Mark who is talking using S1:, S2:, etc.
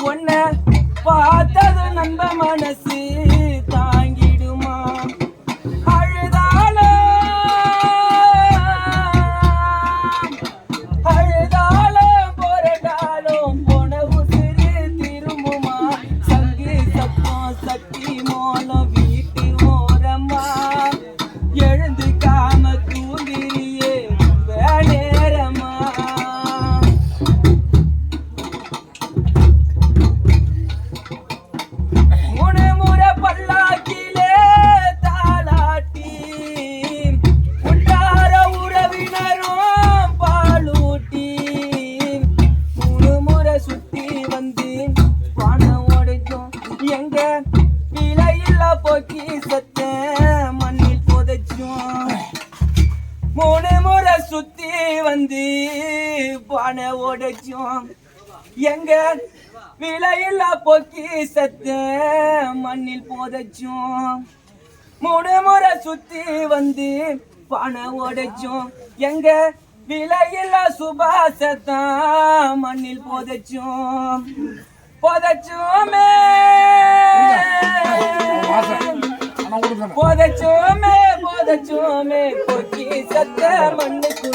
S1: உன்ன பார்த்தது நம்ப மனசு தாங்கிடுமா அழுதாலும் போராடாலும் போன உசிறு திரும்புமா சங்கு சத்தம் சக்தி மோலம் வீட்டு ஓரமா எழுந்து காம தூங்கிரியே நேரமா முறை பல்லாக்கிலே தாளாட்டி உண்டார உறவினரும் பாலூட்டி 3 முறை சுத்தி வந்து பணம் உடைச்சோம் எங்க விலையில்லா போக்கி சத்த மண்ணில் புதைச்சோம் 3 முறை சுத்தி வந்து பணம் உடைச்சோம் எங்க விலையில்லா போக்கி சத்த மண்ணில் புதைச்சோம் 3 முறை சுத்தி வந்து பணம் உடைச்சோம் எங்க விலையில்லா சுபாசத்தான் மண்ணில் புதைச்சோமே புதைச்சோமே போக்கி சத்த மண்ணுக்கு